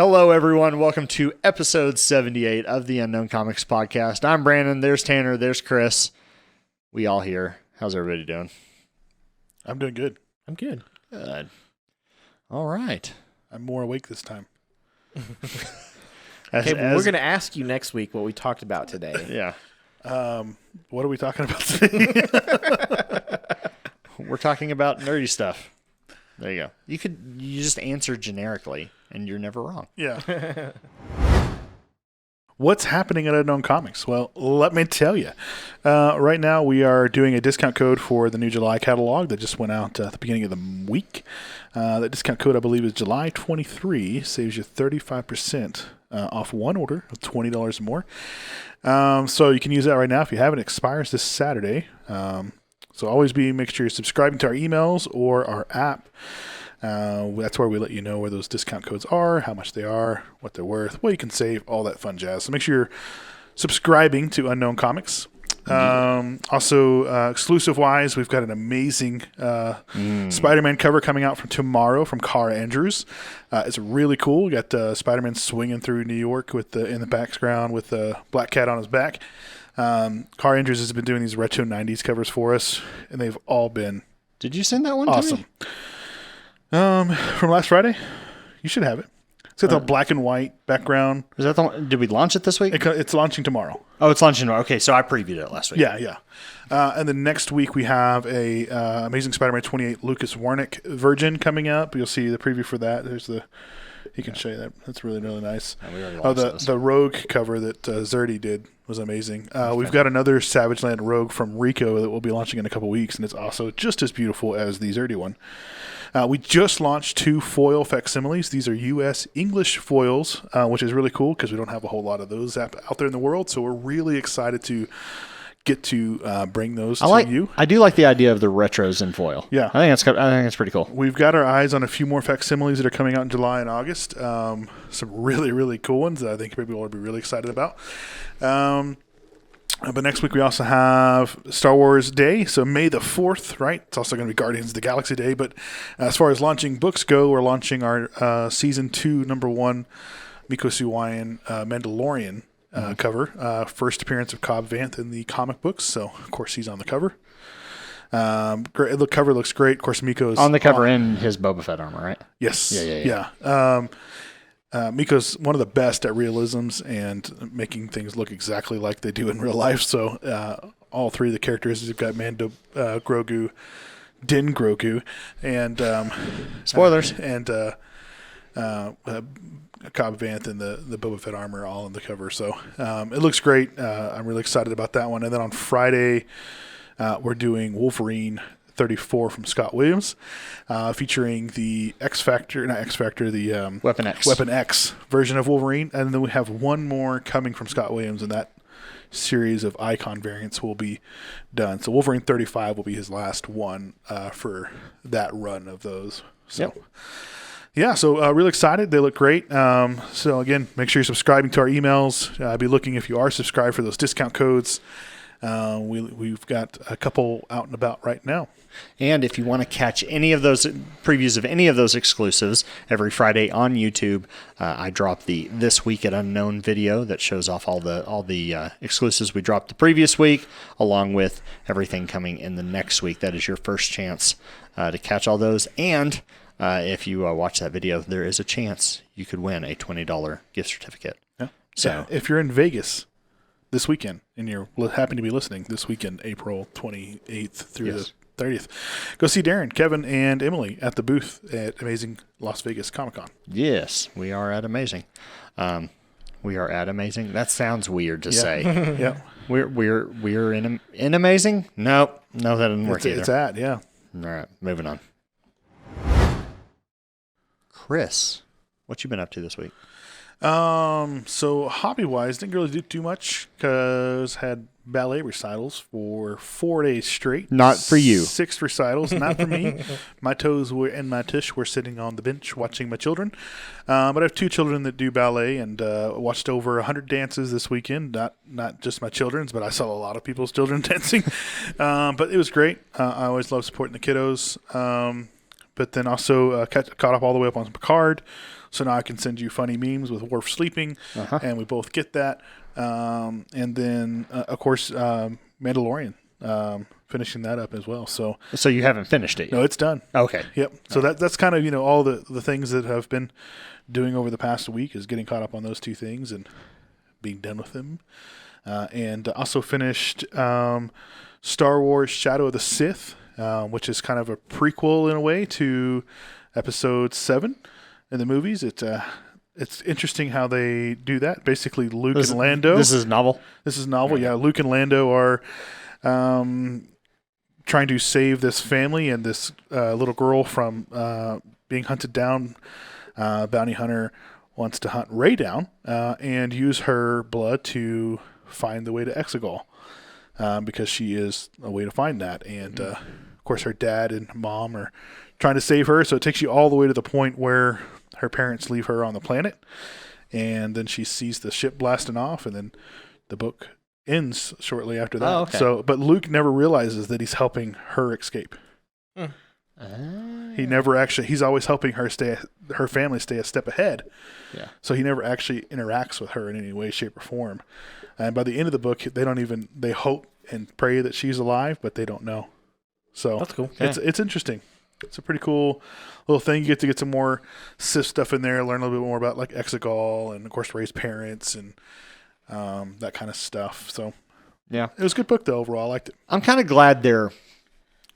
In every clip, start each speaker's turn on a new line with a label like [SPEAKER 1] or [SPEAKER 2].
[SPEAKER 1] Hello, everyone. Welcome to episode 78 of the Unknown Comics Podcast. I'm Brandon. There's Tanner. There's Chris. We all here. How's everybody doing?
[SPEAKER 2] I'm doing good.
[SPEAKER 3] I'm good.
[SPEAKER 1] Good. All right.
[SPEAKER 2] I'm more awake this time.
[SPEAKER 3] We're going to ask you next week what we talked about today.
[SPEAKER 1] Yeah.
[SPEAKER 2] What are we talking about today?
[SPEAKER 1] We're talking about nerdy stuff. There you go. You just answer generically, and you're never wrong.
[SPEAKER 2] Yeah. What's happening at Unknown Comics? Well, let me tell you. Right now, we are doing a discount code for the new July catalog that just went out at the beginning of the week. That discount code, I believe, is July 23. Saves you 35% off one order of $20 or more. So you can use that right now if you haven't. It expires this Saturday. So always make sure you're subscribing to our emails or our app. That's where we let you know where those discount codes are, how much they are, what they're worth, what you can save, all that fun jazz. So make sure you're subscribing to Unknown Comics. Also, exclusive-wise, we've got an amazing Spider-Man cover coming out from tomorrow from Cara Andrews. It's really cool. We got Spider-Man swinging through New York in the background with the Black Cat on his back. Cara Andrews has been doing these retro 90s covers for us, and they've all been
[SPEAKER 1] Did you send that one
[SPEAKER 2] awesome.
[SPEAKER 1] to me?
[SPEAKER 2] From last Friday, you should have it. It's got the black and white background.
[SPEAKER 1] Is that the one? Did we launch it this week?
[SPEAKER 2] It's launching tomorrow.
[SPEAKER 1] Oh, it's launching tomorrow. Okay, so I previewed it last week.
[SPEAKER 2] Yeah. And then next week we have a Amazing Spider-Man 28 Lucas Wernick Virgin coming up. You'll see the preview for that. He can show you that. That's really, really nice. The Rogue cover that Zerdy did was amazing. We've got another Savage Land Rogue from Rico that we'll be launching in a couple weeks, and it's also just as beautiful as the Zerdy one. We just launched 2 foil facsimiles. These are U.S. English foils, which is really cool because we don't have a whole lot of those out there in the world. So we're really excited to get to bring those to you.
[SPEAKER 1] I do like the idea of the retros in foil.
[SPEAKER 2] Yeah,
[SPEAKER 1] I think it's pretty cool.
[SPEAKER 2] We've got our eyes on a few more facsimiles that are coming out in July and August. Some really, really cool ones that I think people will be really excited about. But next week we also have Star Wars Day, so May the 4th, right? It's also going to be Guardians of the Galaxy Day. But as far as launching books go, we're launching our Season 2, Number 1, Miko Suwayan Mandalorian cover. First appearance of Cobb Vanth in the comic books, so of course he's on the cover. Great. The cover looks great. Of course, Miko's
[SPEAKER 1] on the cover in his Boba Fett armor, right?
[SPEAKER 2] Yes.
[SPEAKER 1] Yeah.
[SPEAKER 2] Miko's one of the best at realisms and making things look exactly like they do in real life. So all 3 of the characters, you've got Mando, Grogu, Din Grogu, and
[SPEAKER 1] spoilers,
[SPEAKER 2] and Cobb Vanth in the Boba Fett armor, all on the cover. So it looks great. I'm really excited about that one. And then on Friday, we're doing Wolverine 34 from Scott Williams, featuring the Weapon X version of Wolverine. And then we have one more coming from Scott Williams, and that series of icon variants will be done. So Wolverine 35 will be his last one for that run of those. So.
[SPEAKER 1] Yep.
[SPEAKER 2] Yeah, so really excited. They look great. So again, make sure you're subscribing to our emails. Be looking if you are subscribed for those discount codes. We've got a couple out and about right now.
[SPEAKER 1] And if you want to catch any of those previews of any of those exclusives every Friday on YouTube, I drop the This Week at Unknown video that shows off all the exclusives we dropped the previous week, along with everything coming in the next week. That is your first chance to catch all those. And if you watch that video, there is a chance you could win a $20 gift certificate.
[SPEAKER 2] Yeah.
[SPEAKER 1] So
[SPEAKER 2] if you're in Vegas this weekend and you happen to be listening this weekend, April 28th through the 30th, go see Darren, Kevin, and Emily at the booth at Amazing Las Vegas Comic-Con.
[SPEAKER 1] Yes, we are at Amazing. We are at Amazing. That sounds weird to say.
[SPEAKER 2] Yeah.
[SPEAKER 1] We're in Amazing? No, that doesn't work either.
[SPEAKER 2] It's at, yeah.
[SPEAKER 1] All right, moving on. Chris, what you been up to this week?
[SPEAKER 2] So hobby-wise, didn't really do too much because had ballet recitals for 4 days straight.
[SPEAKER 1] Not for you.
[SPEAKER 2] 6 recitals, not for me. My toes and my tush were sitting on the bench watching my children. But I have 2 children that do ballet and watched over 100 dances this weekend. Not just my children's, but I saw a lot of people's children dancing. But it was great. I always love supporting the kiddos. But then also caught up all the way up on Picard. So now I can send you funny memes with Worf sleeping, and we both get that. And then, of course, Mandalorian, finishing that up as well. So
[SPEAKER 1] you haven't finished it yet?
[SPEAKER 2] no, it's done.
[SPEAKER 1] Okay.
[SPEAKER 2] Yep. So that's kind of, all the things that I've been doing over the past week is getting caught up on those two things and being done with them. And also finished Star Wars Shadow of the Sith, which is kind of a prequel in a way to Episode 7 in the movies. It's interesting how they do that. Basically, Luke and Lando.
[SPEAKER 1] This is novel?
[SPEAKER 2] This is novel, yeah. Luke and Lando are trying to save this family and this little girl from being hunted down. Bounty hunter wants to hunt Rey down and use her blood to find the way to Exegol because she is a way to find that. And, of course, her dad and mom are trying to save her. So it takes you all the way to the point where her parents leave her on the planet. And then she sees the ship blasting off, and then the book ends shortly after that.
[SPEAKER 3] Oh, okay.
[SPEAKER 2] But Luke never realizes that he's helping her escape. He never actually. He's always helping her family stay a step ahead.
[SPEAKER 1] Yeah.
[SPEAKER 2] So he never actually interacts with her in any way, shape, or form. And by the end of the book, they hope and pray that she's alive, but they don't know. So
[SPEAKER 3] That's cool.
[SPEAKER 2] It's interesting. It's a pretty cool little thing. You get to get some more Sith stuff in there, learn a little bit more about like Exegol and of course Rey's parents and that kind of stuff. So
[SPEAKER 1] Yeah.
[SPEAKER 2] it was a good book though. Overall, I liked it.
[SPEAKER 1] I'm kind of glad they're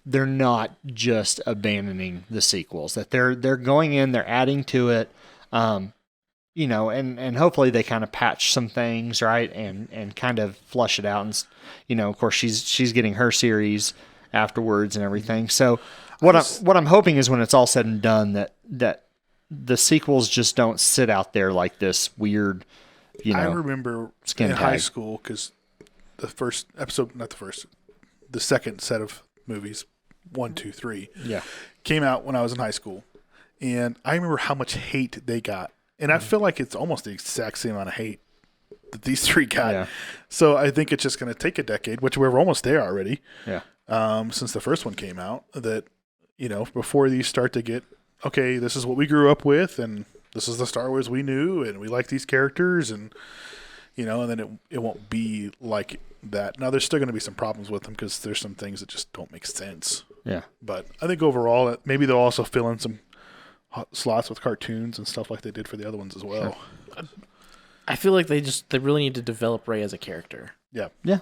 [SPEAKER 1] not just abandoning the sequels, that they're going in, they're adding to it, and hopefully they kind of patch some things, right, and kind of flush it out. And of course she's getting her series afterwards and everything. So what I'm hoping is when it's all said and done that the sequels just don't sit out there like this weird,
[SPEAKER 2] I remember
[SPEAKER 1] skin
[SPEAKER 2] in
[SPEAKER 1] tag.
[SPEAKER 2] high school because the first episode, not the first, the second set of movies, 1, 2, 3, came out when I was in high school, and I remember how much hate they got, and I feel like it's almost the exact same amount of hate that these three got.
[SPEAKER 1] Yeah.
[SPEAKER 2] So I think it's just going to take a decade, which we're almost there already.
[SPEAKER 1] Yeah.
[SPEAKER 2] Since the first one came out, that before these start to get okay, this is what we grew up with, and this is the Star Wars we knew, and we like these characters, and and then it won't be like that. Now there's still going to be some problems with them because there's some things that just don't make sense.
[SPEAKER 1] Yeah.
[SPEAKER 2] But I think overall, maybe they'll also fill in some slots with cartoons and stuff like they did for the other ones as well.
[SPEAKER 3] Sure. I feel like they really need to develop Rey as a character.
[SPEAKER 2] Yeah.
[SPEAKER 1] Yeah.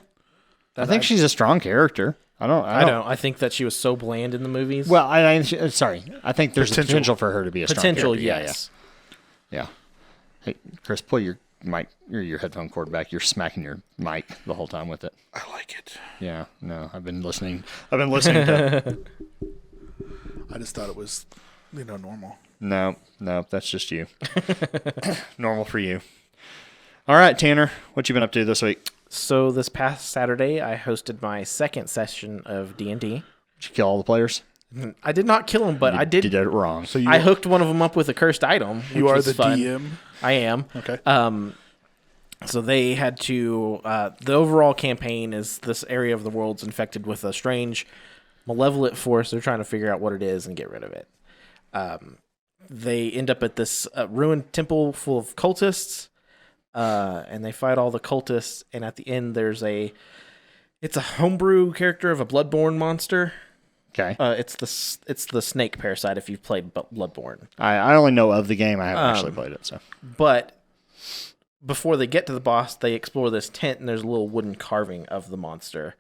[SPEAKER 1] I think she's a strong character. I don't.
[SPEAKER 3] I think that she was so bland in the movies.
[SPEAKER 1] Well, sorry. I think there's potential for her to be a strong character.
[SPEAKER 3] Yes.
[SPEAKER 1] Yeah. Hey, Chris, pull your mic or your headphone cord back. You're smacking your mic the whole time with it.
[SPEAKER 2] I like it.
[SPEAKER 1] Yeah. No, I've been listening to.
[SPEAKER 2] I just thought it was, normal.
[SPEAKER 1] No, that's just you. Normal for you. All right, Tanner, what you been up to this week?
[SPEAKER 3] So this past Saturday, I hosted my second session of D&D.
[SPEAKER 1] Did you kill all the players?
[SPEAKER 3] I did not kill them, but I did.
[SPEAKER 1] You did it wrong.
[SPEAKER 2] So
[SPEAKER 3] I hooked one of them up with a cursed item.
[SPEAKER 2] You
[SPEAKER 3] which
[SPEAKER 2] are
[SPEAKER 3] was
[SPEAKER 2] the
[SPEAKER 3] fun.
[SPEAKER 2] DM.
[SPEAKER 3] I am.
[SPEAKER 2] Okay.
[SPEAKER 3] So they had to. The overall campaign is this area of the world's infected with a strange, malevolent force. They're trying to figure out what it is and get rid of it. They end up at this ruined temple full of cultists. And they fight all the cultists, and at the end it's a homebrew character of a Bloodborne monster.
[SPEAKER 1] Okay.
[SPEAKER 3] It's the snake parasite if you've played Bloodborne.
[SPEAKER 1] I only know of the game. I haven't actually played it. So,
[SPEAKER 3] but before they get to the boss, they explore this tent, and there's a little wooden carving of the monster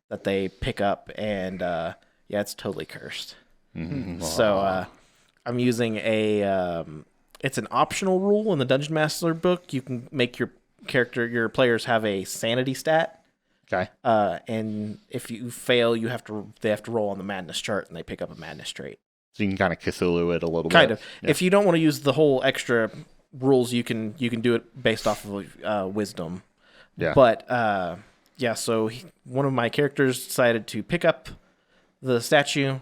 [SPEAKER 3] that they pick up, and it's totally cursed.
[SPEAKER 1] Mm-hmm.
[SPEAKER 3] So I'm using it's an optional rule in the Dungeon Master book. You can make your players have a sanity stat.
[SPEAKER 1] Okay.
[SPEAKER 3] And if you fail, they have to roll on the madness chart, and they pick up a madness trait.
[SPEAKER 1] So you can kind of Cthulhu it a little bit.
[SPEAKER 3] Kind of.
[SPEAKER 1] Yeah.
[SPEAKER 3] If you don't want to use the whole extra rules, you can do it based off of wisdom.
[SPEAKER 1] Yeah.
[SPEAKER 3] But so one of my characters decided to pick up the statue,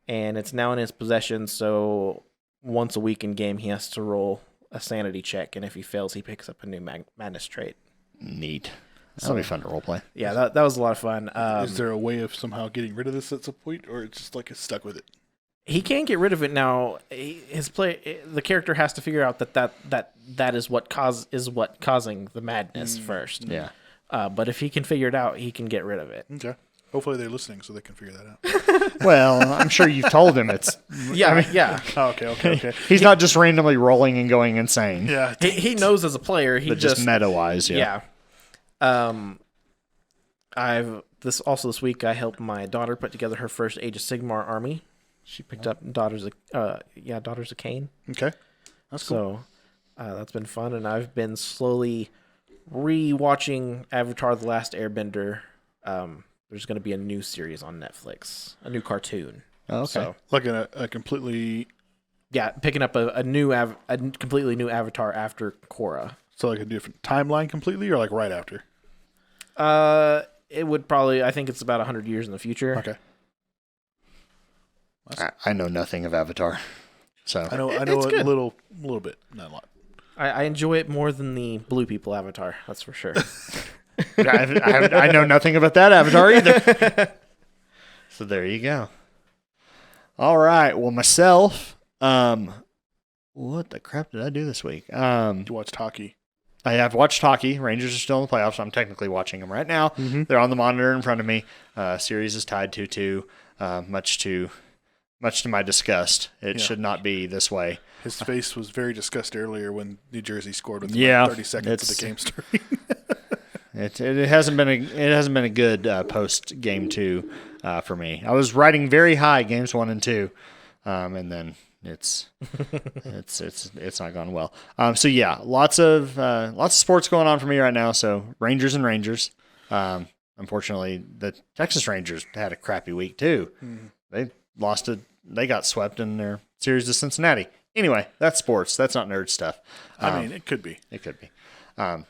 [SPEAKER 3] and it's now in his possession. So once a week in game, he has to roll a sanity check, and if he fails, he picks up a new madness trait.
[SPEAKER 1] Neat. That'll be fun to roleplay.
[SPEAKER 3] Yeah, that was a lot of fun.
[SPEAKER 2] Is there a way of somehow getting rid of this at some point, or it's just like it's stuck with it?
[SPEAKER 3] He can get rid of it now. The character has to figure out that is what causing the madness first.
[SPEAKER 1] Yeah.
[SPEAKER 3] But if he can figure it out, he can get rid of it.
[SPEAKER 2] Okay. Hopefully they're listening so they can figure that out.
[SPEAKER 1] Well, I'm sure you've told him it's.
[SPEAKER 3] Yeah.
[SPEAKER 2] Oh, okay.
[SPEAKER 1] He's not just randomly rolling and going insane.
[SPEAKER 2] Yeah.
[SPEAKER 3] He knows as a player. He
[SPEAKER 1] But just meta-wise, yeah.
[SPEAKER 3] This week I helped my daughter put together her first Age of Sigmar army. She picked up Daughters of Cain.
[SPEAKER 2] Okay. That's cool.
[SPEAKER 3] So that's been fun, and I've been slowly re-watching Avatar: The Last Airbender. There's going to be a new series on Netflix, a new cartoon.
[SPEAKER 1] Oh, okay.
[SPEAKER 3] So,
[SPEAKER 2] Like a completely...
[SPEAKER 3] yeah, picking up a completely new Avatar after Korra.
[SPEAKER 2] So like a different timeline completely or like right after?
[SPEAKER 3] It would probably, I think it's about 100 years in the future.
[SPEAKER 2] Okay.
[SPEAKER 1] I know nothing of Avatar. So
[SPEAKER 2] I know
[SPEAKER 3] It's
[SPEAKER 2] a
[SPEAKER 3] good.
[SPEAKER 2] little bit, not a lot.
[SPEAKER 3] I enjoy it more than the Blue People Avatar, that's for sure.
[SPEAKER 1] I know nothing about that Avatar either. So there you go. All right. Well, myself, what the crap did I do this week?
[SPEAKER 2] You watched hockey.
[SPEAKER 1] I have watched hockey. Rangers are still in the playoffs. I'm technically watching them right now.
[SPEAKER 2] Mm-hmm.
[SPEAKER 1] They're on the monitor in front of me. Series is tied 2-2. Much to my disgust. It should not be this way.
[SPEAKER 2] His face was very disgusted earlier when New Jersey scored with
[SPEAKER 1] Yeah,
[SPEAKER 2] 30 seconds of the game starting.
[SPEAKER 1] It hasn't been a good post game 2 for me. I was riding very high games 1 and 2, and then it's not gone well. So yeah, lots of sports going on for me right now. So Rangers. Unfortunately, the Texas Rangers had a crappy week too.
[SPEAKER 2] Mm-hmm.
[SPEAKER 1] They got swept in their series to Cincinnati. Anyway, that's sports. That's not nerd stuff.
[SPEAKER 2] I mean, it could be.
[SPEAKER 1] It could be. I'm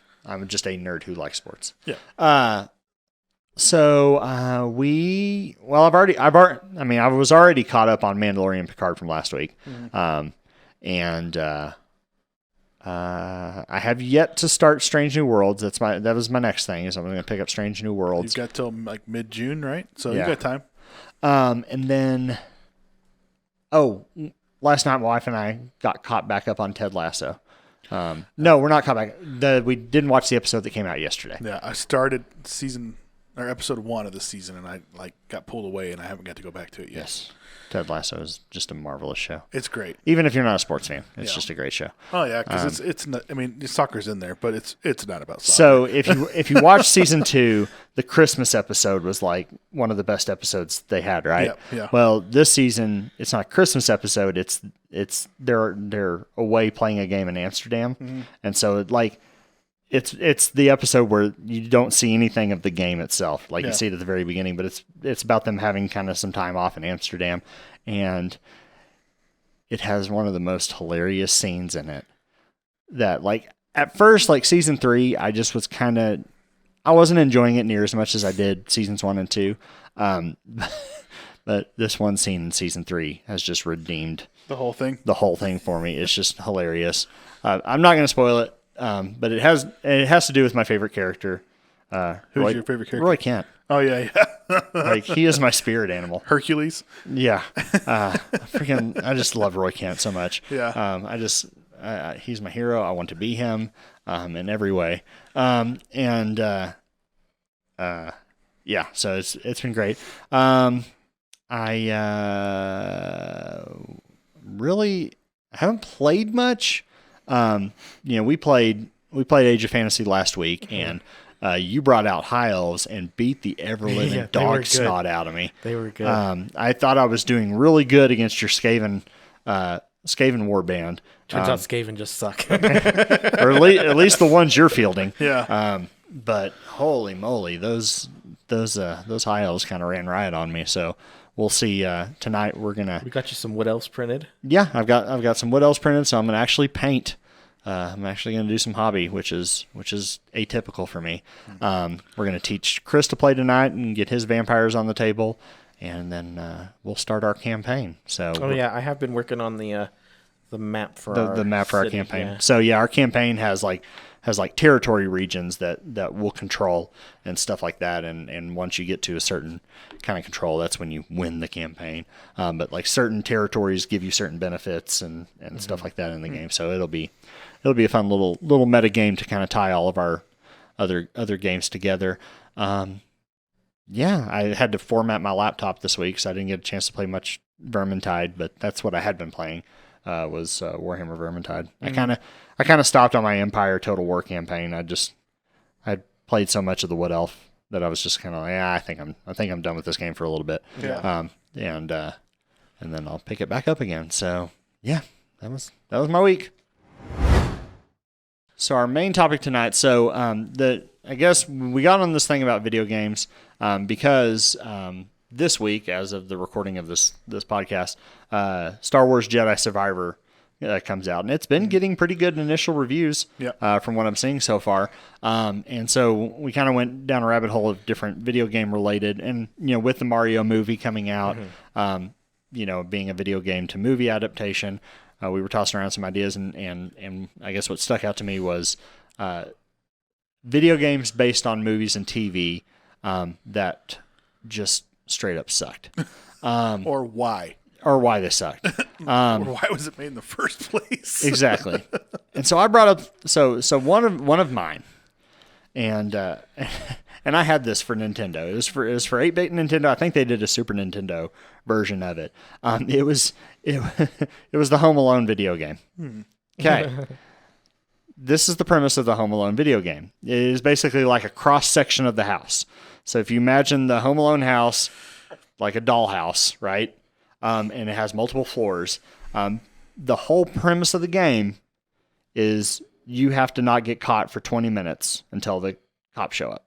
[SPEAKER 1] just a nerd who likes sports.
[SPEAKER 2] Yeah.
[SPEAKER 1] I was already caught up on Mandalorian Picard from last week.
[SPEAKER 2] Mm-hmm.
[SPEAKER 1] I have yet to start Strange New Worlds. That was my next thing, is I'm going to pick up Strange New Worlds.
[SPEAKER 2] You've got till like mid-June, right? So
[SPEAKER 1] Yeah.
[SPEAKER 2] you got time.
[SPEAKER 1] And then, last night my wife and I got caught back up on Ted Lasso. No, we're not caught back. We didn't watch the episode that came out yesterday.
[SPEAKER 2] Yeah, I started episode 1 of this season, and I got pulled away, and I haven't got to go back to it yet.
[SPEAKER 1] Yes. Ted Lasso is just a marvelous show.
[SPEAKER 2] It's great.
[SPEAKER 1] Even if you're not a sports fan, it's
[SPEAKER 2] Yeah.
[SPEAKER 1] just a great show.
[SPEAKER 2] Oh yeah, because it's not. I mean, soccer's in there, but it's not about soccer.
[SPEAKER 1] So if you watch season 2, the Christmas episode was like one of the best episodes they had, right?
[SPEAKER 2] Yeah.
[SPEAKER 1] Well, this season it's not a Christmas episode. It's they're away playing a game in Amsterdam, and so it's the episode where you don't see anything of the game itself. Like you see it at the very beginning, but it's about them having kind of some time off in Amsterdam, and it has one of the most hilarious scenes in it. That at first, season 3, I just was I wasn't enjoying it near as much as I did seasons 1 and 2. But this one scene in season 3 has just redeemed
[SPEAKER 2] the whole thing.
[SPEAKER 1] the whole thing for me. It's just hilarious. I'm not going to spoil it. But it has to do with my favorite character.
[SPEAKER 2] Who's your favorite character?
[SPEAKER 1] Roy Kent.
[SPEAKER 2] Oh yeah.
[SPEAKER 1] He is my spirit animal.
[SPEAKER 2] Hercules.
[SPEAKER 1] Yeah. I just love Roy Kent so much.
[SPEAKER 2] Yeah.
[SPEAKER 1] He's my hero. I want to be him, in every way. Yeah. So it's been great. I haven't played much. We played Age of Fantasy last week, and you brought out High Elves and beat the ever-living
[SPEAKER 3] they were
[SPEAKER 1] dog
[SPEAKER 3] good.
[SPEAKER 1] snot out of me.
[SPEAKER 3] They were good.
[SPEAKER 1] I thought I was doing really good against your Skaven warband.
[SPEAKER 3] Turns out Skaven just suck.
[SPEAKER 1] Or at least the ones you're fielding.
[SPEAKER 2] Yeah.
[SPEAKER 1] But holy moly, those High Elves kind of ran riot on me. So we'll see. Tonight we're gonna.
[SPEAKER 3] We got you some Wood Elves printed.
[SPEAKER 1] Yeah, I've got some Wood Elves printed, so I'm gonna actually paint. I'm actually gonna do some hobby, which is atypical for me. We're gonna teach Chris to play tonight and get his vampires on the table, and then we'll start our campaign. So
[SPEAKER 3] Oh yeah, I have been working on the the map for
[SPEAKER 1] the map for our
[SPEAKER 3] city,
[SPEAKER 1] campaign.
[SPEAKER 3] yeah.
[SPEAKER 1] So yeah, our campaign has like territory regions that we'll control and stuff like that. And once you get to a certain kind of control, that's when you win the campaign. But like certain territories give you certain benefits and stuff like that in the game. So it'll be a fun little meta game to kind of tie all of our other games together. Yeah, I had to format my laptop this week, so I didn't get a chance to play much Vermintide, but that's what I had been playing. Was Warhammer Vermintide. I kind of stopped on my Empire Total War campaign. I played so much of the Wood Elf that I was just kind of like, I think I'm done with this game for a little bit.
[SPEAKER 2] Yeah.
[SPEAKER 1] And then I'll pick it back up again. So yeah, that was my week. So our main topic tonight. So I guess we got on this thing about video games because this week, as of the recording of this podcast, Star Wars Jedi Survivor comes out, and it's been getting pretty good initial reviews from what I'm seeing so far. And so we kind of went down a rabbit hole of different video game related, and with the Mario movie coming out, being a video game to movie adaptation, we were tossing around some ideas, and I guess what stuck out to me was video games based on movies and TV that just straight up sucked.
[SPEAKER 2] Or why?
[SPEAKER 1] Or why they sucked.
[SPEAKER 2] Or why was it made in the first place?
[SPEAKER 1] Exactly. And so I brought up so one of mine, and I had this for Nintendo. It was for 8-bit Nintendo. I think they did a Super Nintendo version of it. It was the Home Alone video game. Okay. This is the premise of the Home Alone video game. It is basically like a cross section of the house. So if you imagine the Home Alone house like a dollhouse, right? And it has multiple floors. The whole premise of the game is you have to not get caught for 20 minutes until the cops show up.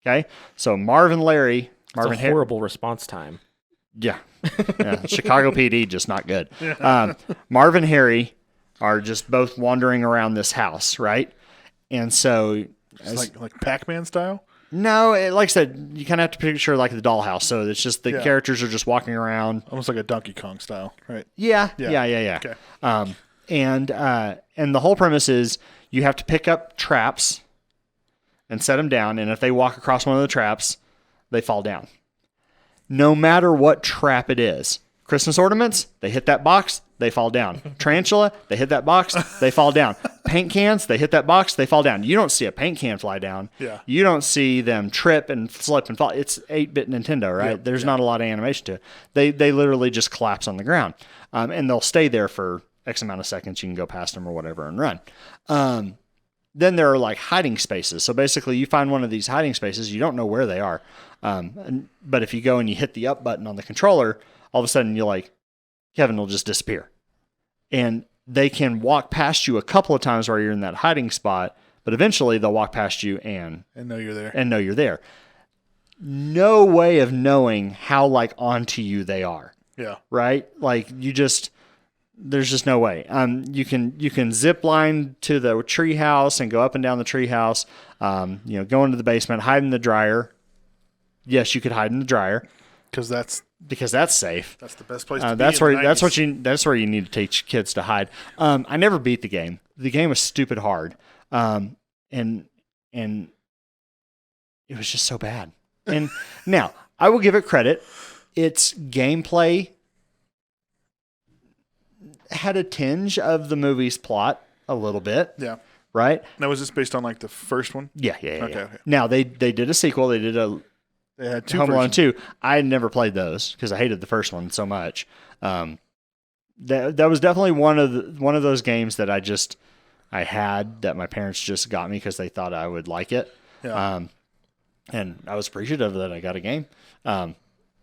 [SPEAKER 1] Okay? So Marvin
[SPEAKER 3] Horrible response time.
[SPEAKER 1] Yeah. Chicago PD, just not good. Marv and Harry are just both wandering around this house, right? And so...
[SPEAKER 2] It's like Pac-Man style?
[SPEAKER 1] No, like I said, you kind of have to picture like the dollhouse. So it's just the characters are just walking around.
[SPEAKER 2] Almost like a Donkey Kong style, right?
[SPEAKER 1] Yeah.
[SPEAKER 2] Okay.
[SPEAKER 1] And the whole premise is you have to pick up traps and set them down. And if they walk across one of the traps, they fall down. No matter what trap it is. Christmas ornaments, they hit that box, they fall down. Tarantula, they hit that box, they fall down. Paint cans, they hit that box, they fall down. You don't see a paint can fly down.
[SPEAKER 2] Yeah.
[SPEAKER 1] You don't see them trip and slip and fall. It's 8-bit Nintendo, right? There's not a lot of animation to it. They literally just collapse on the ground. And they'll stay there for X amount of seconds. You can go past them or whatever and run. Then there are like hiding spaces. So basically you find one of these hiding spaces, you don't know where they are. But if you go and you hit the up button on the controller, all of a sudden you're like, Kevin will just disappear. And they can walk past you a couple of times while you're in that hiding spot, but eventually they'll walk past you and
[SPEAKER 2] know you're there.
[SPEAKER 1] And know you're there. No way of knowing how like onto you they are.
[SPEAKER 2] Yeah.
[SPEAKER 1] Right? Like there's just no way. You can zip line to the tree house and go up and down the tree house. Go into the basement, hide in the dryer. Yes, you could hide in the dryer
[SPEAKER 2] because that's
[SPEAKER 1] safe.
[SPEAKER 2] That's the best place to be.
[SPEAKER 1] That's where you need to teach kids to hide. I never beat the game. The game was stupid hard. And it was just so bad. And now I will give it credit. Its gameplay had a tinge of the movie's plot a little bit.
[SPEAKER 2] Yeah.
[SPEAKER 1] Right?
[SPEAKER 2] Now, was this based on like the first one?
[SPEAKER 1] Yeah.
[SPEAKER 2] Okay.
[SPEAKER 1] Now they did a sequel. They
[SPEAKER 2] had two
[SPEAKER 1] Home Alone
[SPEAKER 2] versions.
[SPEAKER 1] 2. I had never played those because I hated the first one so much. That was definitely one of those games that I had that my parents just got me because they thought I would like it.
[SPEAKER 2] Yeah.
[SPEAKER 1] And I was appreciative that I got a game.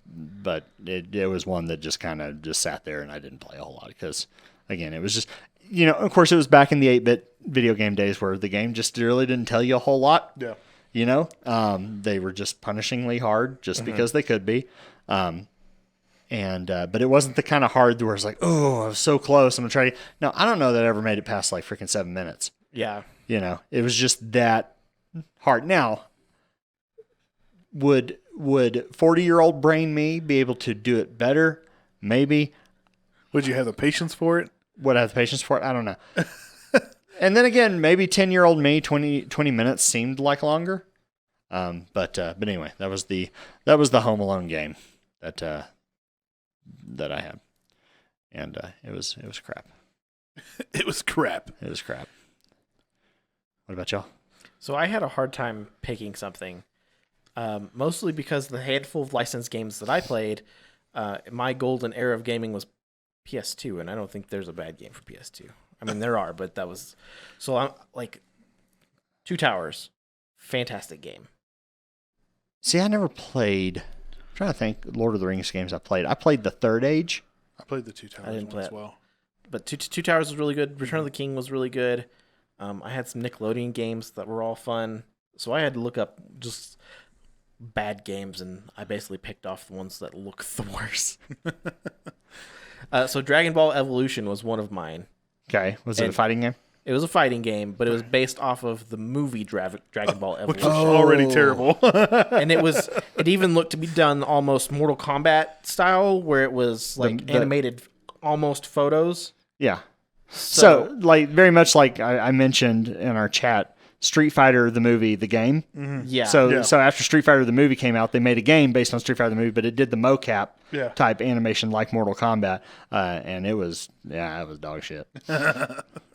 [SPEAKER 1] But it was one that just kind of just sat there and I didn't play a whole lot because, again, it was just, of course it was back in the 8-bit video game days where the game just really didn't tell you a whole lot.
[SPEAKER 2] Yeah.
[SPEAKER 1] They were just punishingly hard just because they could be. But it wasn't the kind of hard where it's like, oh, I was so close. I'm going to try to. No, I don't know that I ever made it past like freaking 7 minutes.
[SPEAKER 3] Yeah.
[SPEAKER 1] It was just that hard. Now, would 40-year-old brain me be able to do it better? Maybe.
[SPEAKER 2] Would you have the patience for it?
[SPEAKER 1] would I have the patience for it? I don't know. And then again, maybe 10-year-old me, 20 minutes seemed like longer. But anyway, that was the Home Alone game that I had, and it was crap.
[SPEAKER 2] It was crap.
[SPEAKER 1] It was crap. What about y'all?
[SPEAKER 3] So I had a hard time picking something, mostly because the handful of licensed games that I played, my golden era of gaming was PS2, and I don't think there's a bad game for PS2. I mean, there are, but that was... So I'm like, Two Towers, fantastic game.
[SPEAKER 1] See, I never played... I'm trying to think Lord of the Rings games I played. I played the Third Age.
[SPEAKER 2] I played the Two Towers
[SPEAKER 3] didn't
[SPEAKER 2] one
[SPEAKER 3] play
[SPEAKER 2] as
[SPEAKER 3] it.
[SPEAKER 2] well.
[SPEAKER 3] But Two Towers was really good. Return of the King was really good. I had some Nickelodeon games that were all fun. So I had to look up just bad games, and I basically picked off the ones that look the worst. So Dragon Ball Evolution was one of mine.
[SPEAKER 1] Okay. Was it a fighting game?
[SPEAKER 3] It was a fighting game, but it was based off of the movie Dragon Ball
[SPEAKER 2] Which is
[SPEAKER 3] Evolution.
[SPEAKER 2] already terrible.
[SPEAKER 3] And it even looked to be done almost Mortal Kombat style, where it was like animated almost photos.
[SPEAKER 1] Yeah. So like very much like I mentioned in our chat, Street Fighter the movie, the game.
[SPEAKER 3] Yeah.
[SPEAKER 1] So after Street Fighter the movie came out, they made a game based on Street Fighter the movie, but it did the mocap type animation like Mortal Kombat, and it was dog shit.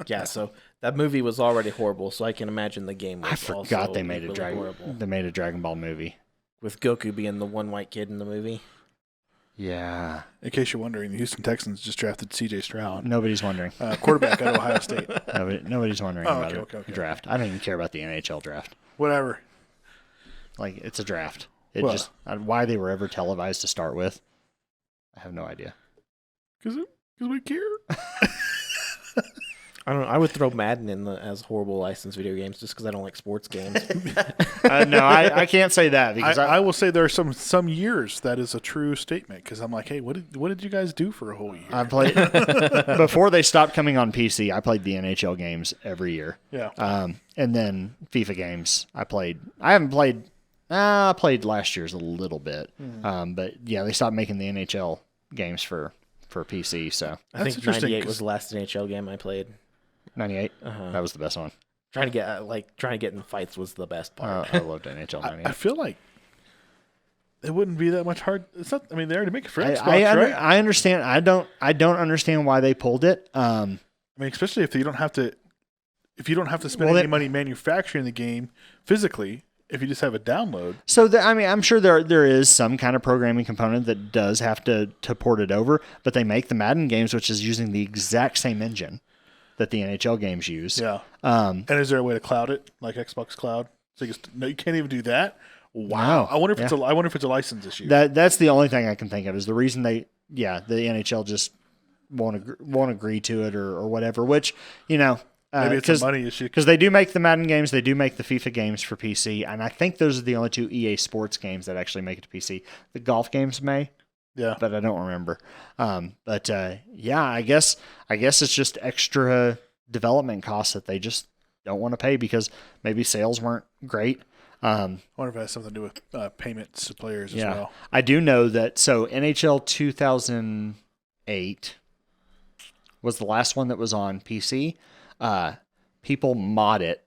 [SPEAKER 3] Yeah, so that movie was already horrible, so I can imagine the game was
[SPEAKER 1] I forgot
[SPEAKER 3] also
[SPEAKER 1] they made a
[SPEAKER 3] equally horrible.
[SPEAKER 1] They made a Dragon Ball movie.
[SPEAKER 3] With Goku being the one white kid in the movie.
[SPEAKER 1] Yeah.
[SPEAKER 2] In case you're wondering, the Houston Texans just drafted C.J. Stroud,
[SPEAKER 1] Nobody's wondering.
[SPEAKER 2] quarterback out of Ohio State.
[SPEAKER 1] Nobody's wondering about
[SPEAKER 2] okay.
[SPEAKER 1] the draft. I don't even care about the NHL draft.
[SPEAKER 2] Whatever.
[SPEAKER 1] Like, it's a draft.
[SPEAKER 2] Well-
[SPEAKER 1] Why they were ever televised to start with, I have no idea.
[SPEAKER 2] Because we care.
[SPEAKER 3] I don't know. I would throw Madden in as horrible licensed video games just because I don't like sports games.
[SPEAKER 1] No, I can't say that because
[SPEAKER 2] I will say there are some years that is a true statement because I'm like, hey, what did you guys do for a whole year?
[SPEAKER 1] I played before they stopped coming on PC. I played the NHL games every year.
[SPEAKER 2] Yeah.
[SPEAKER 1] And then FIFA games. I haven't played. I played last year's a little bit. But yeah, they stopped making the NHL games for PC. So
[SPEAKER 3] I think
[SPEAKER 2] interesting,
[SPEAKER 3] 98 was the last NHL game I played.
[SPEAKER 1] 98. That was the best one.
[SPEAKER 3] Trying to get in fights was the best part.
[SPEAKER 1] I loved NHL 98.
[SPEAKER 2] I feel like it wouldn't be that much hard. It's not. I mean, they already make it for Xbox,
[SPEAKER 1] right?
[SPEAKER 2] I
[SPEAKER 1] understand. I don't understand why they pulled it.
[SPEAKER 2] mean, especially if you don't have to spend any money manufacturing the game physically. If you just have a download.
[SPEAKER 1] So, I'm sure there is some kind of programming component that does have to port it over, but they make the Madden games, which is using the exact same engine that the NHL games use.
[SPEAKER 2] Yeah. And is there a way to cloud it, like Xbox Cloud? So you can't even do that. Wow.
[SPEAKER 1] No.
[SPEAKER 2] I wonder if it's a license issue.
[SPEAKER 1] That's the only thing I can think of is the reason the NHL just won't agree to it or whatever. Which
[SPEAKER 2] maybe it's a money issue
[SPEAKER 1] because they do make the Madden games, they do make the FIFA games for PC, and I think those are the only two EA Sports games that actually make it to PC. The golf games may.
[SPEAKER 2] Yeah,
[SPEAKER 1] but I don't remember. I guess it's just extra development costs that they just don't want to pay because maybe sales weren't great.
[SPEAKER 2] I wonder if it has something to do with payments to players as well.
[SPEAKER 1] I do know that. So NHL 2008 was the last one that was on PC. People mod it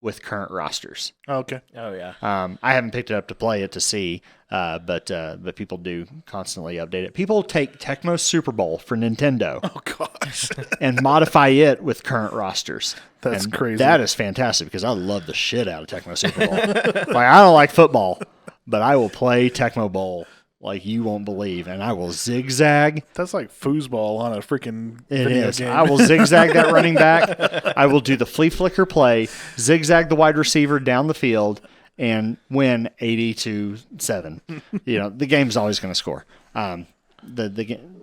[SPEAKER 1] with current rosters.
[SPEAKER 2] Oh, okay.
[SPEAKER 3] Oh yeah.
[SPEAKER 1] I haven't picked it up to play it to see, but people do constantly update it. People take Tecmo Super Bowl for Nintendo
[SPEAKER 2] Oh gosh,
[SPEAKER 1] and modify it with current rosters.
[SPEAKER 2] That's
[SPEAKER 1] And
[SPEAKER 2] crazy.
[SPEAKER 1] That is fantastic because I love the shit out of Tecmo Super Bowl. Like I don't like football, but I will play Tecmo Bowl like you won't believe, and I will zigzag.
[SPEAKER 2] That's like foosball on a freaking
[SPEAKER 1] It
[SPEAKER 2] video
[SPEAKER 1] is.
[SPEAKER 2] game.
[SPEAKER 1] I will zigzag that running back. I will do the flea flicker play, zigzag the wide receiver down the field, and win 80-7. The game's always going to score. The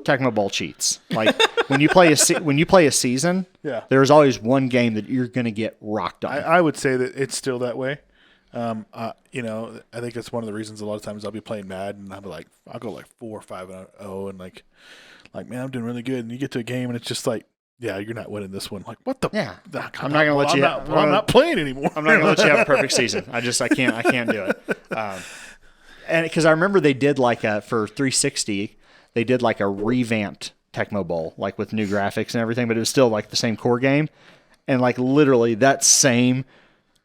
[SPEAKER 1] Tecmo Bowl cheats. Like when you play a season,
[SPEAKER 2] Yeah.
[SPEAKER 1] there's always one game that you're going to get rocked on.
[SPEAKER 2] I would say that it's still that way. I think that's one of the reasons a lot of times I'll be playing Madden and I'll go like 4 or 5-0 and like man, I'm doing really good. And you get to a game and it's just like, yeah, you're not winning this one. Like what the?
[SPEAKER 1] Yeah.
[SPEAKER 2] I'm
[SPEAKER 1] not gonna let you.
[SPEAKER 2] I'm not playing anymore.
[SPEAKER 1] I'm not going to let you have a perfect season. I can't do it. And because I remember they did for 360, they did like a revamped Tecmo Bowl, like with new graphics and everything, but it was still like the same core game. And like literally that same,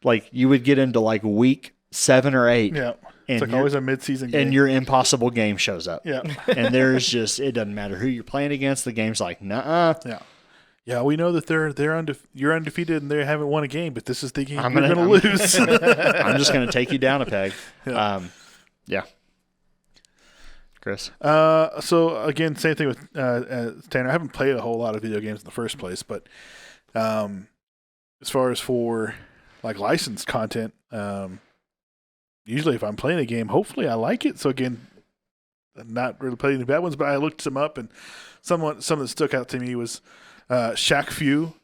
[SPEAKER 1] like you would get into like week 7 or 8.
[SPEAKER 2] Yeah.
[SPEAKER 1] And
[SPEAKER 2] It's like always a mid-season game.
[SPEAKER 1] and your impossible game shows up.
[SPEAKER 2] Yeah.
[SPEAKER 1] And there's just, it doesn't matter who you're playing against. The game's like, nuh-uh.
[SPEAKER 2] Yeah. Yeah, we know that you're undefeated and they haven't won a game, but this is the game
[SPEAKER 1] I'm
[SPEAKER 2] you're
[SPEAKER 1] gonna-
[SPEAKER 2] going to lose.
[SPEAKER 1] I'm just going to take you down a peg. Yeah. Chris?
[SPEAKER 2] So again, same thing with Tanner. I haven't played a whole lot of video games in the first place, but as far as for like licensed content, usually if I'm playing a game, hopefully I like it. So again, I'm not really playing any bad ones, but I looked some up, and something that stuck out to me was Shaq Fu,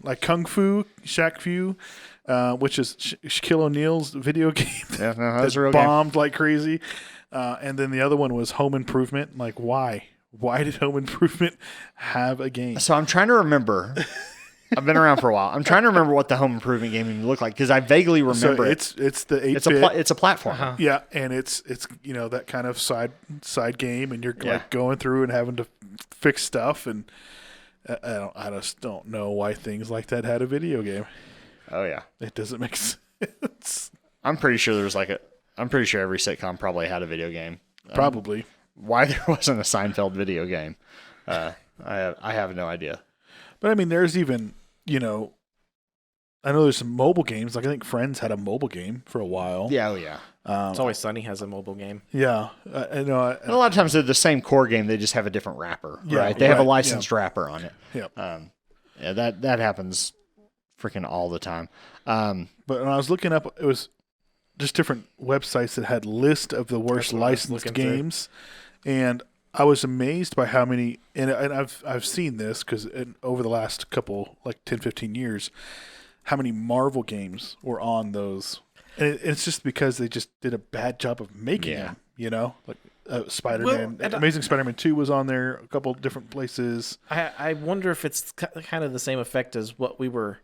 [SPEAKER 2] like Kung Fu Shaq Fu, which is Shaquille O'Neal's video game
[SPEAKER 1] Yeah, no, that's
[SPEAKER 2] that
[SPEAKER 1] a real game.
[SPEAKER 2] bombed like crazy. And then the other one was Home Improvement. Like, why? Why did Home Improvement have a game?
[SPEAKER 1] So I'm trying to remember. I've been around for a while. I'm trying to remember what the Home Improvement game even looked like because I vaguely remember
[SPEAKER 2] So it's the 8-bit.
[SPEAKER 1] it's a platform.
[SPEAKER 2] Yeah, and it's that kind of side game, and you're
[SPEAKER 1] Yeah.
[SPEAKER 2] like going through and having to fix stuff, and I just don't know why things like that had a video game.
[SPEAKER 1] Oh yeah.
[SPEAKER 2] It doesn't make sense.
[SPEAKER 1] I'm pretty sure I'm pretty sure every sitcom probably had a video game.
[SPEAKER 2] Probably.
[SPEAKER 1] Why there wasn't a Seinfeld video game, I have no idea.
[SPEAKER 2] But I mean, there's even, I know there's some mobile games. Like I think Friends had a mobile game for a while.
[SPEAKER 1] Yeah, oh yeah.
[SPEAKER 3] It's Always Sunny has a mobile game.
[SPEAKER 2] Yeah, I know.
[SPEAKER 1] And a lot of times they're the same core game. They just have a different wrapper,
[SPEAKER 2] Yeah,
[SPEAKER 1] right? They have a
[SPEAKER 2] right,
[SPEAKER 1] licensed wrapper on it.
[SPEAKER 2] Yeah.
[SPEAKER 1] Yeah, that happens freaking all the time.
[SPEAKER 2] But when I was looking up, it was just different websites that had list of the worst
[SPEAKER 3] That's what I was
[SPEAKER 2] licensed
[SPEAKER 3] looking through.
[SPEAKER 2] games, and I was amazed by how many. And I've seen this because over the last couple 10, 15 years, how many Marvel games were on those, and it's just because they just did a bad job of making
[SPEAKER 1] Yeah.
[SPEAKER 2] them. Like Spider-Man,
[SPEAKER 3] and
[SPEAKER 2] Amazing Spider-Man 2 was on there, a couple different places.
[SPEAKER 3] I wonder if it's kind of the same effect as what we were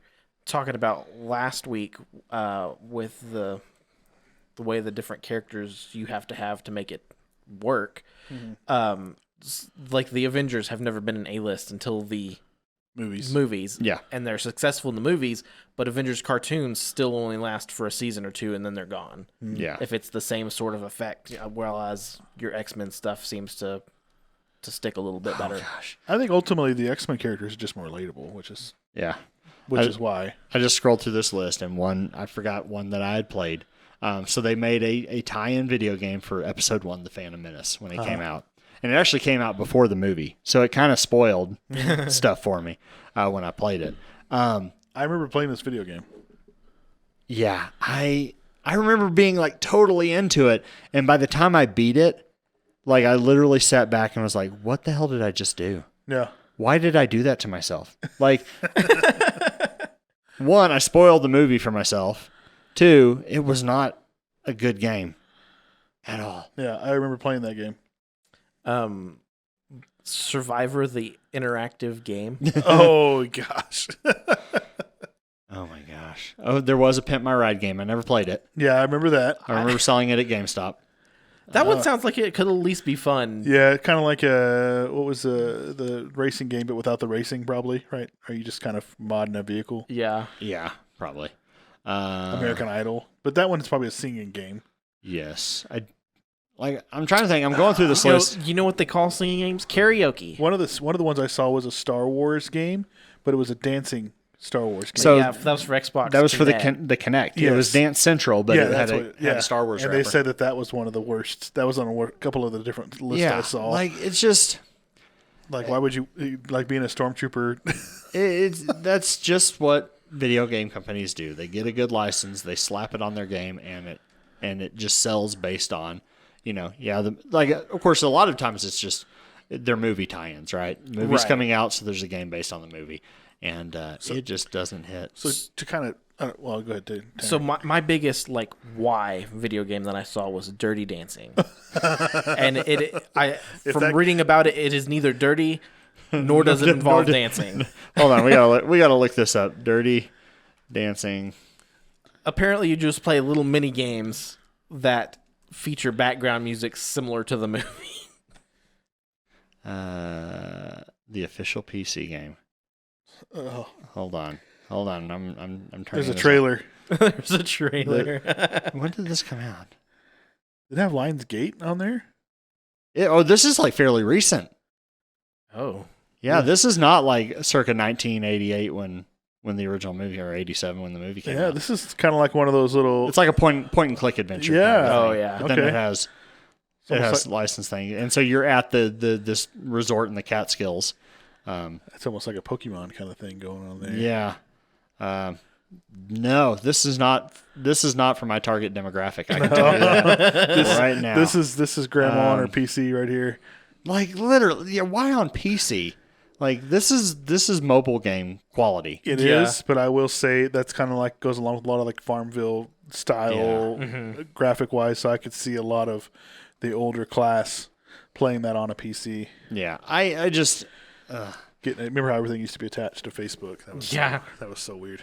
[SPEAKER 3] talking about last week with the way the different characters you have to make it work. Like the Avengers have never been an A-list until the movies.
[SPEAKER 1] Yeah.
[SPEAKER 3] And they're successful in the movies, but Avengers cartoons still only last for a season or two and then they're gone.
[SPEAKER 1] Yeah.
[SPEAKER 3] If it's the same sort of effect, whereas your X-Men stuff seems to stick a little bit better.
[SPEAKER 1] Gosh.
[SPEAKER 2] I think ultimately the X-Men characters are just more relatable, which is
[SPEAKER 1] Yeah.
[SPEAKER 2] why.
[SPEAKER 1] I just scrolled through this list and I forgot one that I had played. So they made a tie-in video game for episode 1, The Phantom Menace, when it came out. And it actually came out before the movie. So it kind of spoiled stuff for me when I played it.
[SPEAKER 2] I remember playing this video game.
[SPEAKER 1] Yeah, I remember being totally into it. And by the time I beat it, I literally sat back and was like, what the hell did I just do?
[SPEAKER 2] Yeah.
[SPEAKER 1] Why did I do that to myself? One, I spoiled the movie for myself. Two, it was not a good game at all.
[SPEAKER 2] Yeah, I remember playing that game.
[SPEAKER 3] Survivor, the interactive game.
[SPEAKER 2] Oh gosh.
[SPEAKER 1] Oh my gosh. Oh, there was a Pimp My Ride game. I never played it.
[SPEAKER 2] Yeah, I remember that.
[SPEAKER 1] I remember selling it at GameStop.
[SPEAKER 3] That one sounds like it could at least be fun.
[SPEAKER 2] Yeah, kind of like what was the racing game, but without the racing, probably, right? Are you just kind of modding a vehicle?
[SPEAKER 3] Yeah.
[SPEAKER 1] Yeah, probably.
[SPEAKER 2] American Idol, but that one's probably a singing game.
[SPEAKER 1] Yes. I'm trying to think. I'm going through this list.
[SPEAKER 3] You know what they call singing games? Karaoke.
[SPEAKER 2] One of the ones I saw was a Star Wars game, but it was a dancing Star Wars game.
[SPEAKER 1] So
[SPEAKER 3] yeah, that was for Xbox.
[SPEAKER 1] That was for the
[SPEAKER 3] Kinect.
[SPEAKER 1] Connect.
[SPEAKER 2] Yes.
[SPEAKER 1] It was Dance Central, but
[SPEAKER 2] yeah,
[SPEAKER 1] it
[SPEAKER 2] that's
[SPEAKER 1] had
[SPEAKER 2] what.
[SPEAKER 1] had a Star Wars
[SPEAKER 2] and
[SPEAKER 1] wrapper.
[SPEAKER 2] they said that was one of the worst. That was on a couple of the different lists I saw.
[SPEAKER 1] it's just
[SPEAKER 2] Why would you like being a stormtrooper?
[SPEAKER 1] that's just what video game companies do. They get a good license, they slap it on their game, and it just sells based on, of course, a lot of times it's just they're movie tie-ins, right? Movies
[SPEAKER 3] Right.
[SPEAKER 1] coming out, so there's a game based on the movie, and it just doesn't hit.
[SPEAKER 2] So to kind of, well, go ahead, Tanner.
[SPEAKER 3] So my biggest why video game that I saw was Dirty Dancing, and from
[SPEAKER 2] that-
[SPEAKER 3] reading about it, it is neither dirty nor does it involve dancing.
[SPEAKER 1] Hold on, we gotta look this up. Dirty Dancing.
[SPEAKER 3] Apparently, you just play little mini games that feature background music similar to the movie.
[SPEAKER 1] The official PC game.
[SPEAKER 2] Oh,
[SPEAKER 1] Hold on. I'm turning.
[SPEAKER 2] there's a
[SPEAKER 1] this
[SPEAKER 2] trailer.
[SPEAKER 3] There's a trailer.
[SPEAKER 1] on. When did this come out?
[SPEAKER 2] Did it have Lionsgate on there?
[SPEAKER 1] This is like fairly recent.
[SPEAKER 3] Oh.
[SPEAKER 1] Yeah, this is not like circa 1988 when the original movie, or 87 when the movie came
[SPEAKER 2] Yeah,
[SPEAKER 1] out.
[SPEAKER 2] this is kind of like one of those little.
[SPEAKER 1] It's like a point and click adventure.
[SPEAKER 2] Yeah.
[SPEAKER 1] kind of
[SPEAKER 3] Oh,
[SPEAKER 1] thing.
[SPEAKER 3] yeah.
[SPEAKER 1] But then
[SPEAKER 2] Okay.
[SPEAKER 1] it has
[SPEAKER 2] almost
[SPEAKER 1] license thing, and so you're at this resort in the Catskills.
[SPEAKER 2] It's almost like a Pokemon kind of thing going on there.
[SPEAKER 1] Yeah. No, this is not for my target demographic. I can tell you that right now.
[SPEAKER 2] This is grandma on her PC right here.
[SPEAKER 1] like literally. Yeah, why on PC? Like this is mobile game quality.
[SPEAKER 2] It is,
[SPEAKER 3] Yeah.
[SPEAKER 2] but I will say that's kind of like goes along with a lot of like Farmville style graphic wise. So I could see a lot of the older class playing that on a PC.
[SPEAKER 1] Yeah, I just
[SPEAKER 2] Remember how everything used to be attached to Facebook? That was
[SPEAKER 3] Yeah.
[SPEAKER 2] that was so weird.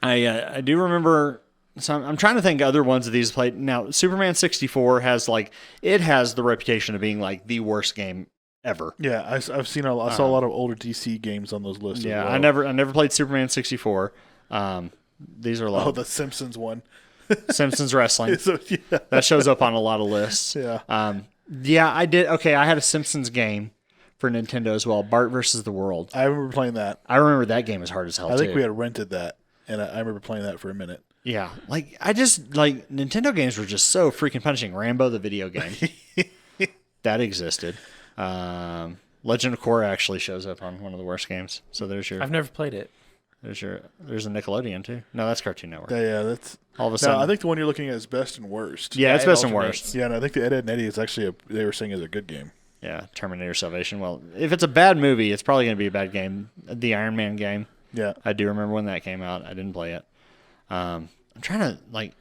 [SPEAKER 1] I do remember. So I'm trying to think other ones of these played. Now, Superman 64 has the reputation of being like the worst game ever.
[SPEAKER 2] Yeah, I've seen I saw a lot of older DC games on those lists.
[SPEAKER 1] Yeah,
[SPEAKER 2] as well.
[SPEAKER 1] I never played Superman 64. These are a lot
[SPEAKER 2] Oh,
[SPEAKER 1] of
[SPEAKER 2] the Simpsons one.
[SPEAKER 1] Simpsons wrestling.
[SPEAKER 2] So, yeah.
[SPEAKER 1] That shows up on a lot of lists.
[SPEAKER 2] Yeah.
[SPEAKER 1] Yeah, I did. Okay, I had a Simpsons game for Nintendo as well. Bart versus the World.
[SPEAKER 2] I remember playing that.
[SPEAKER 1] I remember that game was hard as hell
[SPEAKER 2] I think
[SPEAKER 1] too.
[SPEAKER 2] we had rented that, and I remember playing that for a minute.
[SPEAKER 1] Yeah, I just Nintendo games were just so freaking punishing. Rambo the video game that existed. Legend of Korra actually shows up on one of the worst games. So there's
[SPEAKER 3] I've never played it.
[SPEAKER 1] there's a Nickelodeon too. No, that's Cartoon Network.
[SPEAKER 2] Yeah, that's.
[SPEAKER 1] All of a
[SPEAKER 2] No,
[SPEAKER 1] sudden,
[SPEAKER 2] I think the one you're looking at is best and worst.
[SPEAKER 1] yeah, it's
[SPEAKER 3] it
[SPEAKER 1] best and
[SPEAKER 3] alternates.
[SPEAKER 1] worst.
[SPEAKER 2] Yeah, and I think the Ed, Edd and Eddie is actually they were saying is a good game.
[SPEAKER 1] Yeah, Terminator Salvation. Well, if it's a bad movie, it's probably going to be a bad game. The Iron Man game.
[SPEAKER 2] Yeah.
[SPEAKER 1] I do remember when that came out. I didn't play it. I'm trying to a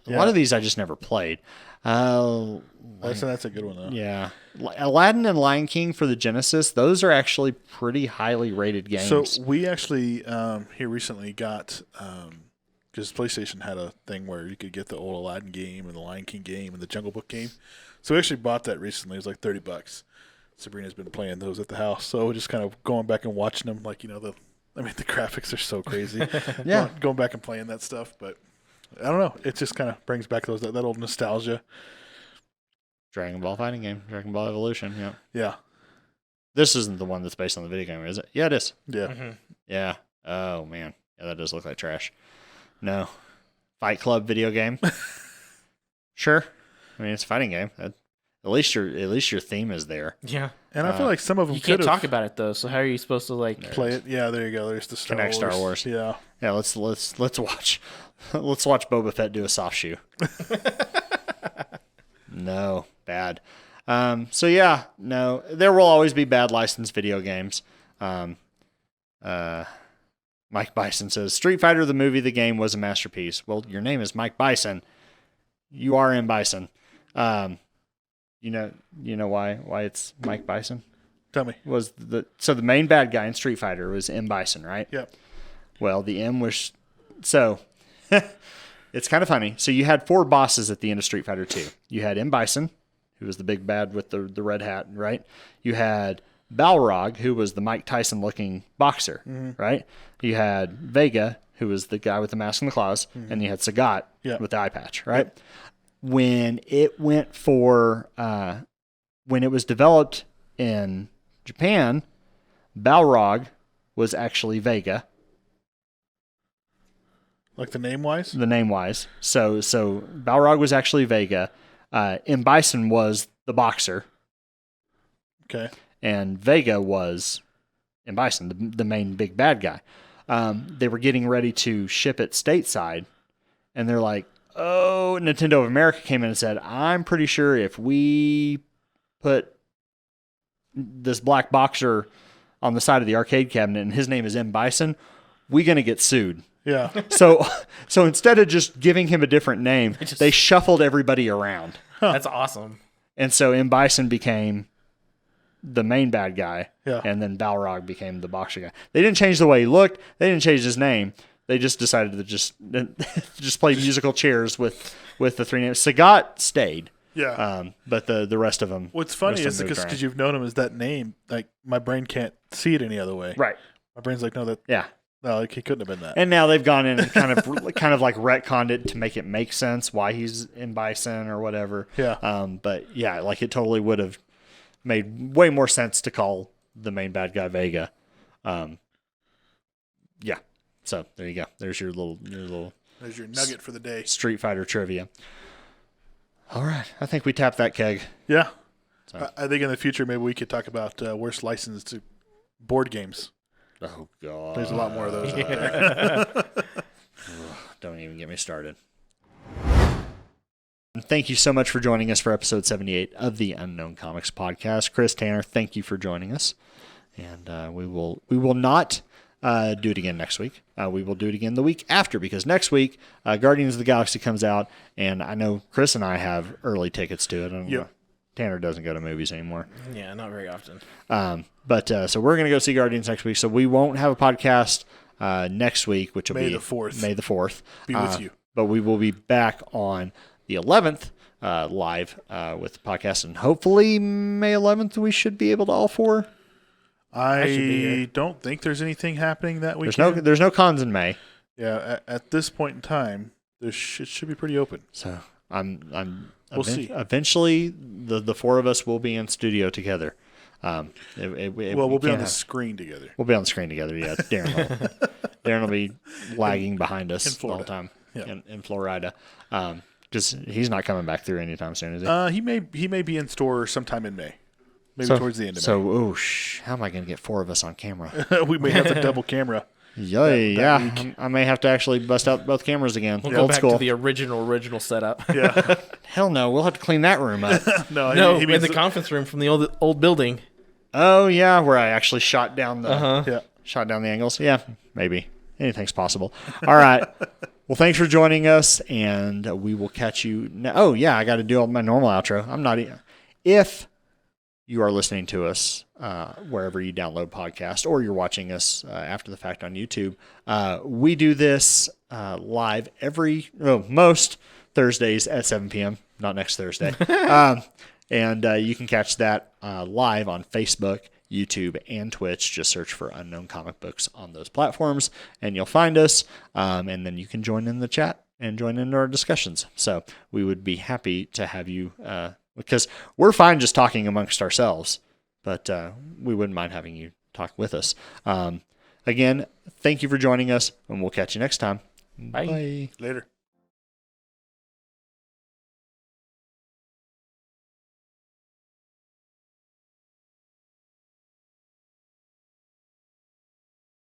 [SPEAKER 2] Yeah.
[SPEAKER 1] lot of these I just never played.
[SPEAKER 2] That's a good one though.
[SPEAKER 1] Yeah, Aladdin and Lion King for the Genesis. Those are actually pretty highly rated games.
[SPEAKER 2] So we actually here recently got because PlayStation had a thing where you could get the old Aladdin game and the Lion King game and the Jungle Book game. So we actually bought that recently. It was like $30. Sabrina's been playing those at the house, so we're just kind of going back and watching them. Like the graphics are so crazy.
[SPEAKER 1] Yeah.
[SPEAKER 2] going back and playing that stuff, but I don't know. It just kind of brings back that old nostalgia.
[SPEAKER 1] Dragon Ball fighting game, Dragon Ball Evolution. Yeah,
[SPEAKER 2] Yeah,
[SPEAKER 1] this isn't the one that's based on the video game, is it? Yeah, it is.
[SPEAKER 2] yeah.
[SPEAKER 1] Yeah. Oh man, yeah, that does look like trash. No, Fight Club video game. Sure, I mean it's a fighting game. At least your theme is there.
[SPEAKER 3] Yeah.
[SPEAKER 2] And I feel like some of them
[SPEAKER 3] You can't
[SPEAKER 2] could
[SPEAKER 3] talk about it though. So how are you supposed to
[SPEAKER 2] play it. Yeah, there you go. There's the
[SPEAKER 1] Connect Star Wars.
[SPEAKER 2] Yeah.
[SPEAKER 1] Yeah, let's watch Boba Fett do a soft shoe. No, bad. So yeah, no, there will always be bad licensed video games. Mike Bison says Street Fighter the movie, the game was a masterpiece. Well, your name is Mike Bison. You are M. Bison. You know why it's Mike Bison?
[SPEAKER 2] Tell me.
[SPEAKER 1] So the main bad guy in Street Fighter was M. Bison, right?
[SPEAKER 2] Yep.
[SPEAKER 1] Well, the M was so it's kind of funny. So you had 4 bosses at the end of Street Fighter 2. You had M. Bison, who was the big bad with the red hat, right? You had Balrog, who was the Mike Tyson looking boxer, right? You had Vega, who was the guy with the mask and the claws, and you had Sagat with the eye patch, right? When it went for when it was developed in Japan, Balrog was actually Vega.
[SPEAKER 2] Like the name wise?
[SPEAKER 1] The name wise. So Balrog was actually Vega. M. Bison was the boxer.
[SPEAKER 2] Okay.
[SPEAKER 1] And Vega was M. Bison, the main big bad guy. They were getting ready to ship it stateside, and they're like, oh, Nintendo of America came in and said, I'm pretty sure if we put this black boxer on the side of the arcade cabinet and his name is M. Bison, we're going to get sued.
[SPEAKER 2] Yeah.
[SPEAKER 1] So instead of just giving him a different name, they shuffled everybody around.
[SPEAKER 3] That's awesome.
[SPEAKER 1] And so M. Bison became the main bad guy,
[SPEAKER 2] Yeah.
[SPEAKER 1] and then Balrog became the boxer guy. They didn't change the way he looked. They didn't change his name. They just decided to just play musical chairs with the 3 names. Sagat stayed.
[SPEAKER 2] Yeah.
[SPEAKER 1] But the rest of them.
[SPEAKER 2] What's funny is
[SPEAKER 1] moved
[SPEAKER 2] because
[SPEAKER 1] around.
[SPEAKER 2] you've known him as that name, like my brain can't see it any other way.
[SPEAKER 1] Right.
[SPEAKER 2] My brain's like, no,
[SPEAKER 1] Yeah.
[SPEAKER 2] like he couldn't have been that.
[SPEAKER 1] And now they've gone in and kind of like retconned it to make it make sense why he's in Bison or whatever.
[SPEAKER 2] Yeah.
[SPEAKER 1] But yeah, like it totally would have made way more sense to call the main bad guy Vega. Yeah. So there you go. There's your little
[SPEAKER 2] There's your nugget for the day.
[SPEAKER 1] Street Fighter trivia. All right. I think we tapped that keg.
[SPEAKER 2] Yeah.
[SPEAKER 1] So.
[SPEAKER 2] I think in the future maybe we could talk about worst licensed board games.
[SPEAKER 1] Oh God.
[SPEAKER 2] There's a lot more of those out there.
[SPEAKER 1] Don't even get me started. Thank you so much for joining us for episode 78 of the Unknown Comics podcast. Chris Tanner, thank you for joining us. And we will not do it again next week. We will do it again the week after, because next week Guardians of the Galaxy comes out, and I know Chris and I have early tickets to it. I don't know. Tanner doesn't go to movies anymore.
[SPEAKER 3] Yeah, not very often.
[SPEAKER 1] But so we're going to go see Guardians next week. So we won't have a podcast next week, which will
[SPEAKER 2] May
[SPEAKER 1] be
[SPEAKER 2] the 4th.
[SPEAKER 1] May the 4th.
[SPEAKER 2] Be with you.
[SPEAKER 1] But we will be back on the 11th live with the podcast. And hopefully May 11th we should be able to all four.
[SPEAKER 2] I don't think there's anything happening that weekend.
[SPEAKER 1] There's no cons in May.
[SPEAKER 2] Yeah, at this point in time, it should be pretty open.
[SPEAKER 1] So
[SPEAKER 2] We'll see.
[SPEAKER 1] Eventually, the four of us will be in studio together.
[SPEAKER 2] We'll be on the screen together.
[SPEAKER 1] We'll be on the screen together. Yeah, Darren will be lagging behind us the whole time in Florida, because he's not coming back through anytime soon, is he?
[SPEAKER 2] He may be in store sometime in May, maybe towards the end of
[SPEAKER 1] May. How am I going to get four of us on camera?
[SPEAKER 2] May. We may have to double camera.
[SPEAKER 1] Yeah. I may have to actually bust out both cameras again.
[SPEAKER 3] We'll go
[SPEAKER 1] Old
[SPEAKER 3] back
[SPEAKER 1] school.
[SPEAKER 3] to the original setup.
[SPEAKER 2] Yeah.
[SPEAKER 1] Hell no, we'll have to clean that room up.
[SPEAKER 3] No,
[SPEAKER 2] he
[SPEAKER 3] in
[SPEAKER 2] means
[SPEAKER 3] the conference room from the old building.
[SPEAKER 1] Oh yeah, where I actually shot down the
[SPEAKER 2] yeah.
[SPEAKER 1] shot down the angles. Yeah, maybe anything's possible. All right. Well, thanks for joining us, and we will catch you. Oh yeah, I got to do my normal outro. I'm not. If you are listening to us wherever you download podcasts, or you're watching us after the fact on YouTube, we do this live most Thursdays at 7 p.m. Not next Thursday. And you can catch that live on Facebook, YouTube, and Twitch. Just search for Unknown Comic Books on those platforms, and you'll find us. And then you can join in the chat and join in our discussions. So we would be happy to have you, because we're fine just talking amongst ourselves, but we wouldn't mind having you talk with us. Again, thank you for joining us, and we'll catch you next time.
[SPEAKER 3] Bye.
[SPEAKER 2] Later.